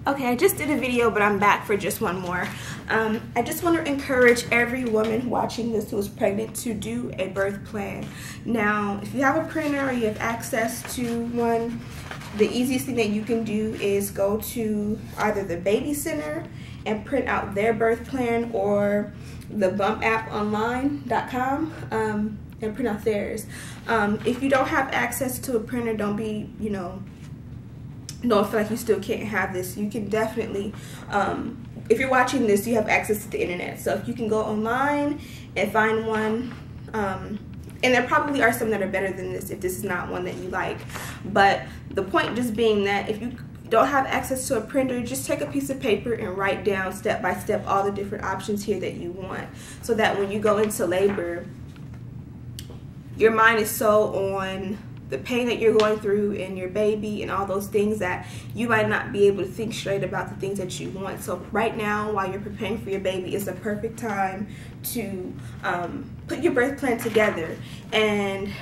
Okay, I just did a video, but I'm back for just one more. I just want to encourage every woman watching this who is pregnant to do a birth plan. Now, if you have a printer or you have access to one, the easiest thing that you can do is go to either the baby center and print out their birth plan, or the bumpaponline.com and print out theirs. If you don't have access to a printer, don't be, don't feel like you still can't have this. You can definitely, if you're watching this, you have access to the internet. So if you can go online and find one, and there probably are some that are better than this if this is not one that you like. But the point just being that if you don't have access to a printer, just take a piece of paper and write down step by step all the different options here that you want, so that when you go into labor, your mind is so on the pain that you're going through and your baby and all those things that you might not be able to think straight about the things that you want. So right now, while you're preparing for your baby, is the perfect time to put your birth plan together and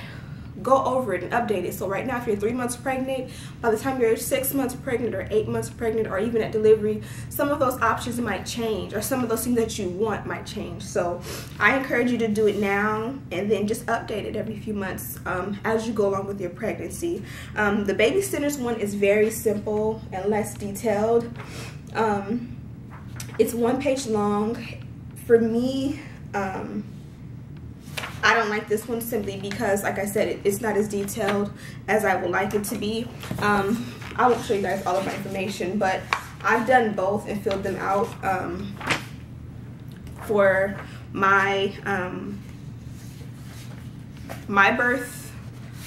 go over it and update it. So right now, if you're 3 months pregnant, by the time you're 6 months pregnant or 8 months pregnant, or even at delivery, some of those options might change, or some of those things that you want might change. So I encourage you to do it now and then just update it every few months as you go along with your pregnancy. The baby centers one is very simple and less detailed. It's 1 page long. For me, I don't like this one simply because, like I said, it's not as detailed as I would like it to be. I won't show you guys all of my information, but I've done both and filled them out for my my birth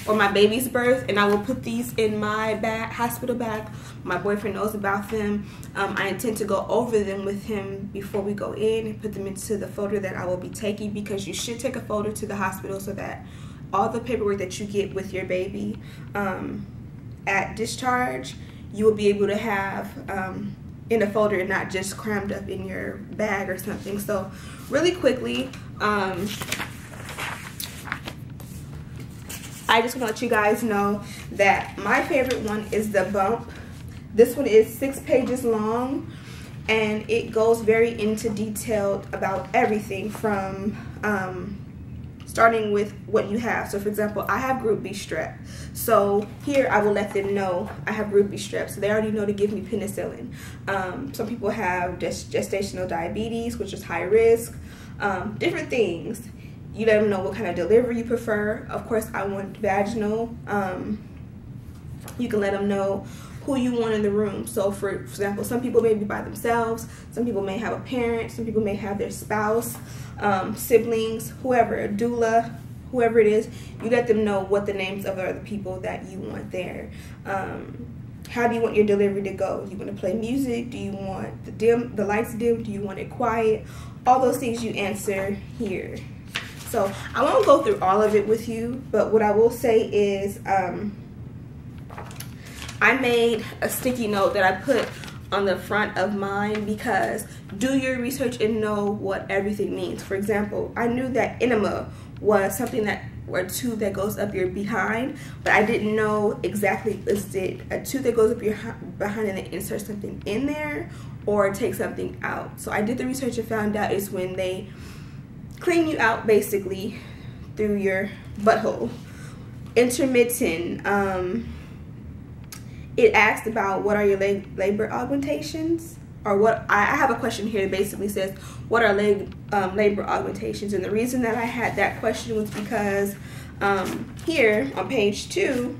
or my baby's birth, and I will put these in my bag, hospital bag. My boyfriend knows about them. I intend to go over them with him before we go in and put them into the folder that I will be taking, because you should take a folder to the hospital so that all the paperwork that you get with your baby at discharge, you will be able to have in a folder and not just crammed up in your bag or something. So really quickly, I just want to let you guys know that my favorite one is the bump. This one is 6 pages long, and it goes very into detail about everything from starting with what you have. So for example, I have group B strep. So here I will let them know I have group B strep. So they already know to give me penicillin. Some people have gestational diabetes, which is high risk, different things. You let them know what kind of delivery you prefer. Of course, I want vaginal. You can let them know who you want in the room. So for example, some people may be by themselves, some people may have a parent, some people may have their spouse, siblings, whoever, a doula, whoever it is. You let them know what the names of the other people that you want there. How do you want your delivery to go? Do you want to play music? Do you want the lights dim? Do you want it quiet? All those things you answer here. So I won't go through all of it with you, but what I will say is I made a sticky note that I put on the front of mine, because do your research and know what everything means. For example, I knew that enema was something that, or a tube that goes up your behind, but I didn't know exactly, is it a tube that goes up your behind and they insert something in there, or take something out? So I did the research and found out it's when they clean you out basically through your butthole. Intermittent, it asked about what are your labor augmentations, or what, I have a question here that basically says, what are labor augmentations? And the reason that I had that question was because here on page 2,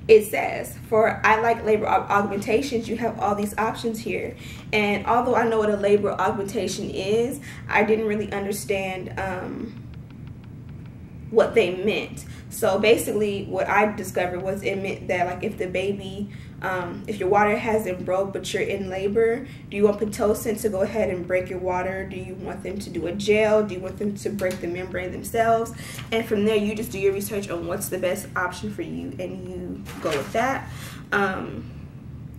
it says, for I like labor augmentations, you have all these options here. And although I know what a labor augmentation is, I didn't really understand what they meant. So basically what I discovered was it meant that, like, if the baby, if your water hasn't broke but you're in labor, do you want Pitocin to go ahead and break your water? Do you want them to do a gel? Do you want them to break the membrane themselves? And from there, you just do your research on what's the best option for you, and you go with that.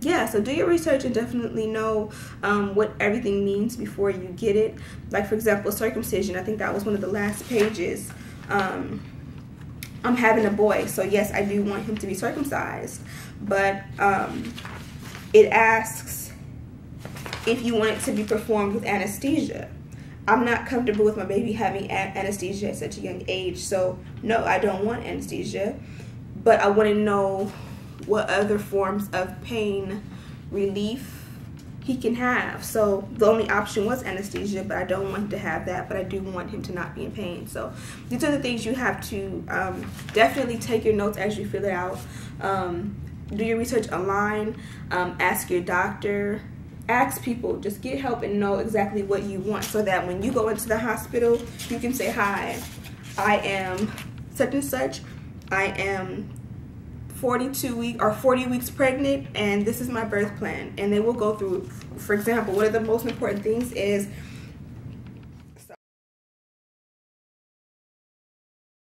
Yeah, so do your research and definitely know what everything means before you get it. Like, for example, circumcision, I think that was one of the last pages. I'm having a boy, so yes, I do want him to be circumcised, but it asks if you want it to be performed with anesthesia. I'm not comfortable with my baby having anesthesia at such a young age, so no, I don't want anesthesia, but I want to know what other forms of pain relief he can have. So the only option was anesthesia, but I don't want him to have that, but I do want him to not be in pain. So these are the things you have to definitely take your notes as you fill it out. Do your research online, ask your doctor, ask people, just get help and know exactly what you want, so that when you go into the hospital, you can say, hi, I am such and such, I am 42 weeks or 40 weeks pregnant, and this is my birth plan. And they will go through, for example, one of the most important things is